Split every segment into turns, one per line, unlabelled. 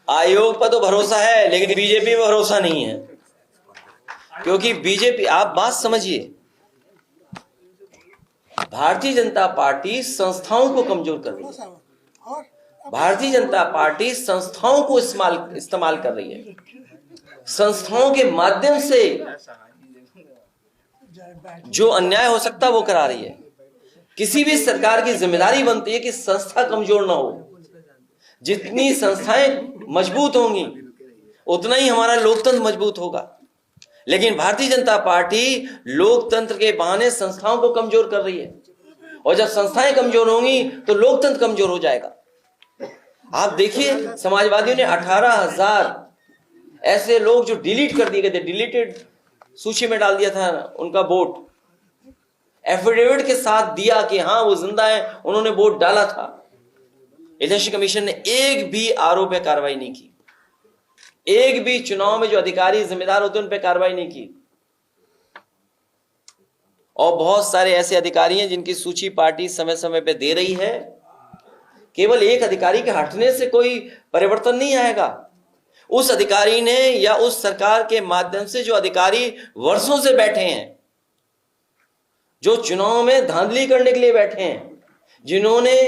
आयोग पर तो भरोसा है, लेकिन बीजेपी पर भरोसा नहीं है। क्योंकि बीजेपी, आप बात समझिए, भारतीय जनता पार्टी संस्थाओं को कमजोर कर रही है। भारतीय जनता पार्टी संस्थाओं को इस्तेमाल कर रही है। संस्थाओं के माध्यम से जो अन्याय हो सकता है वो करा रही है। किसी भी सरकार की जिम्मेदारी बनती है कि संस्था कमजोर ना हो। जितनी संस्थाएं मजबूत होंगी उतना ही हमारा लोकतंत्र मजबूत होगा। लेकिन भारतीय जनता पार्टी लोकतंत्र के बहाने संस्थाओं को कमजोर कर रही है, और जब संस्थाएं कमजोर होंगी तो लोकतंत्र कमजोर हो जाएगा। आप देखिए, समाजवादियों ने 18,000 ऐसे लोग जो डिलीट कर दिए गए थे, डिलीटेड सूची में डाल दिया था उनका वोट, एफिडेविट के साथ दिया कि हाँ वो जिंदा है, उन्होंने वोट डाला था। इलेक्शन कमीशन ने एक भी आरोप पे कार्रवाई नहीं की, एक भी चुनाव में जो अधिकारी जिम्मेदार होते हैं उन पे कार्रवाई नहीं की। और बहुत सारे ऐसे अधिकारी हैं जिनकी सूची पार्टी समय समय पे दे रही है। केवल एक अधिकारी के हटने से कोई परिवर्तन नहीं आएगा। उस अधिकारी ने या उस सरकार के माध्यम से जो अधिकारी वर्षों से बैठे हैं, जो चुनाव में धांधली करने के लिए बैठे हैं, जिन्होंने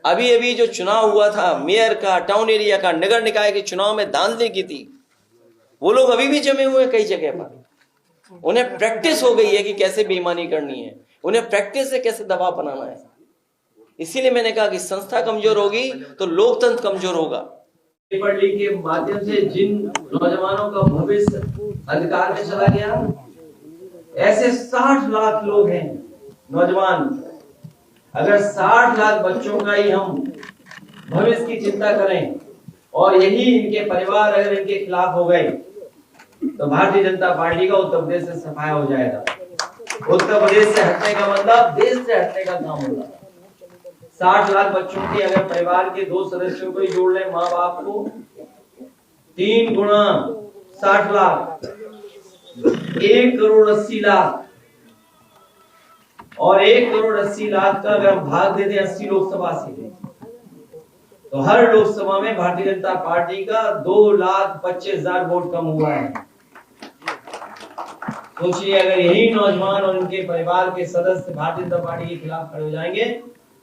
अभी अभी जो चुनाव हुआ था मेयर का, टाउन एरिया का, नगर निकाय के चुनाव में धांधली की थी, वो लोग अभी भी जमे हुए हैं कई जगह पर। उन्हें प्रैक्टिस हो गई है कि कैसे बेईमानी करनी है, उन्हें प्रैक्टिस है कैसे दबाव बनाना है। इसीलिए मैंने कहा कि संस्था कमजोर होगी तो लोकतंत्र कमजोर होगा। पेपर लीक के माध्यम से जिन नौजवानों का भविष्य अंधकार में चला गया, ऐसे 60 लाख लोग हैं नौजवान। अगर 60 लाख बच्चों का ही हम भविष्य की चिंता करें और यही इनके परिवार अगर इनके खिलाफ हो गए, तो भारतीय जनता पार्टी का उत्तर प्रदेश से सफाया हो जाएगा। उत्तर प्रदेश से हटने का मतलब देश से हटने का काम होगा। 60 लाख बच्चों की अगर परिवार के 2 सदस्यों को ही जोड़ लें, माँ बाप को, 3 गुना 60 लाख, 1 करोड़ 80 लाख, और 1 करोड़ 80 लाख का अगर हम भाग देते 80 लोकसभा से, तो हर लोकसभा में भारतीय जनता पार्टी का 2,25,000 वोट कम हुआ है। सोचिए, अगर यही नौजवान और उनके परिवार के सदस्य भारतीय जनता पार्टी के खिलाफ खड़े हो जाएंगे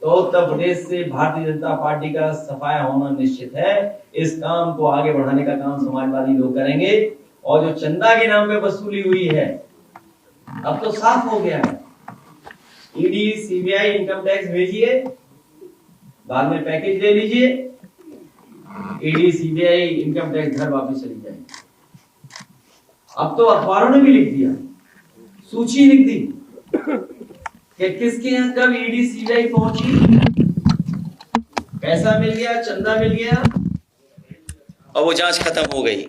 तो उत्तर प्रदेश से भारतीय जनता पार्टी का सफाया होना निश्चित है। इस काम को आगे बढ़ाने का काम समाजवादी लोग करेंगे। और जो चंदा के नाम पे वसूली हुई है, अब तो साफ हो गया है। ईडी, सीबीआई, इनकम टैक्स भेजिए, बाद में पैकेज ले लीजिए, ईडी, सीबीआई, इनकम टैक्स घर वापस चली जाएगी। अब तो अखबारों ने भी लिख दिया, सूची लिख दी कि किसके यहाँ कब ईडी सीबीआई पहुंची, पैसा मिल गया, चंदा मिल गया, और वो जांच खत्म हो गई।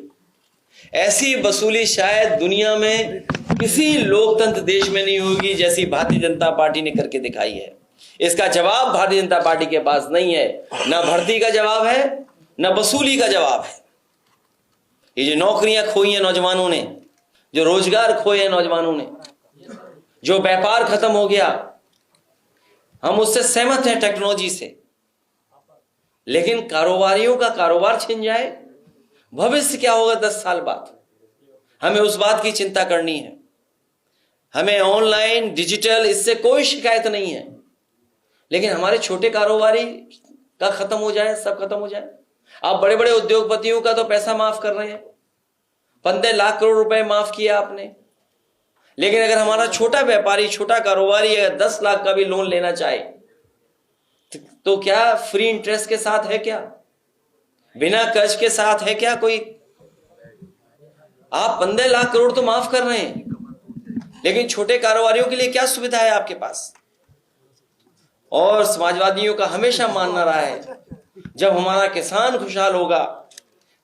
ऐसी वसूली शायद दुनिया में किसी लोकतंत्र देश में नहीं होगी जैसी भारतीय जनता पार्टी ने करके दिखाई है। इसका जवाब भारतीय जनता पार्टी के पास नहीं है। ना भर्ती का जवाब है, ना वसूली का जवाब है। ये जो नौकरियां खोई हैं नौजवानों ने, जो रोजगार खोए हैं नौजवानों ने, जो व्यापार खत्म हो गया, हम उससे सहमत हैं टेक्नोलॉजी से, लेकिन कारोबारियों का कारोबार छिन जाए, भविष्य क्या होगा 10 साल बाद, हमें उस बात की चिंता करनी है। हमें ऑनलाइन, डिजिटल, इससे कोई शिकायत नहीं है, लेकिन हमारे छोटे कारोबारी का खत्म हो जाए, सब खत्म हो जाए। आप बड़े बड़े उद्योगपतियों का तो पैसा माफ कर रहे हैं, 15 लाख करोड़ रुपए माफ किया आपने, लेकिन अगर हमारा छोटा व्यापारी, छोटा कारोबारी अगर 10 लाख का भी लोन लेना चाहे तो क्या फ्री इंटरेस्ट के साथ है क्या? बिना कर्ज के साथ है क्या कोई? आप 15 लाख करोड़ तो माफ कर रहे हैं, लेकिन छोटे कारोबारियों के लिए क्या सुविधा है आपके पास? और समाजवादियों का हमेशा मानना रहा है, जब हमारा किसान खुशहाल होगा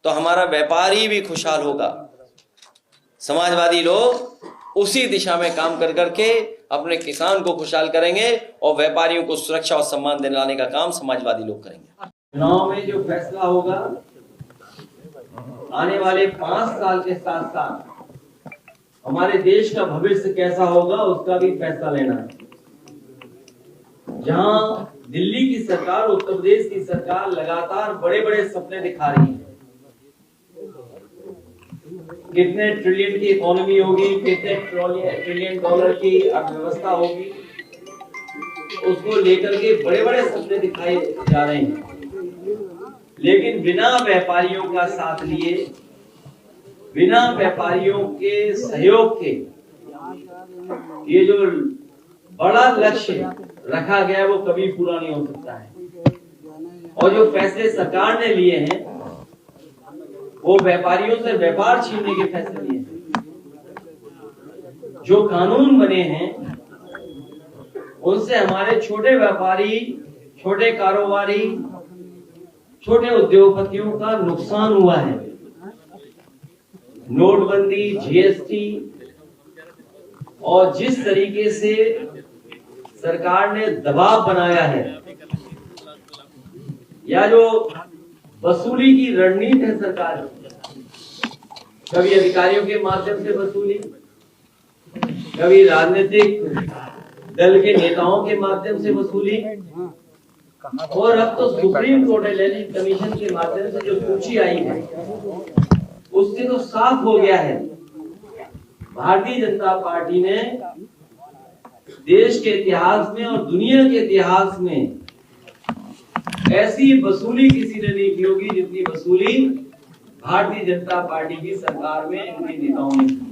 तो हमारा व्यापारी भी खुशहाल होगा। समाजवादी लोग उसी दिशा में काम कर करके अपने किसान को खुशहाल करेंगे और व्यापारियों को सुरक्षा और सम्मान दिलाने का काम समाजवादी लोग करेंगे। चुनाव में जो फैसला होगा, आने वाले 5 साल के साथ साथ हमारे देश का भविष्य कैसा होगा उसका भी फैसला लेना है। जहां दिल्ली की सरकार, उत्तर प्रदेश की सरकार लगातार बड़े बड़े सपने दिखा रही है, कितने ट्रिलियन की इकोनॉमी होगी, कितने ट्रिलियन डॉलर की अर्थव्यवस्था होगी, उसको लेकर के बड़े बड़े सपने दिखाए जा रहे हैं। लेकिन बिना व्यापारियों का साथ लिए, बिना व्यापारियों के सहयोग के ये जो बड़ा लक्ष्य रखा गया है वो कभी पूरा नहीं हो सकता है। और जो फैसले सरकार ने लिए हैं वो व्यापारियों से व्यापार छीनने के फैसले लिए हैं। जो कानून बने हैं उनसे हमारे छोटे व्यापारी, छोटे कारोबारी, छोटे उद्योगपतियों का नुकसान हुआ है। नोटबंदी, जीएसटी और जिस तरीके से सरकार ने दबाव बनाया है, या जो वसूली की रणनीति है सरकार की, कभी अधिकारियों के माध्यम से वसूली, कभी राजनीतिक दल के नेताओं के माध्यम से वसूली, और अब तो सुप्रीम कोर्ट इलेक्शन कमीशन के माध्यम से जो सूची आई है उससे तो साफ हो गया है भारतीय जनता पार्टी ने देश के इतिहास में और दुनिया के इतिहास में ऐसी वसूली किसी ने नहीं की होगी जितनी वसूली भारतीय जनता पार्टी की सरकार में इनके नेताओं ने की।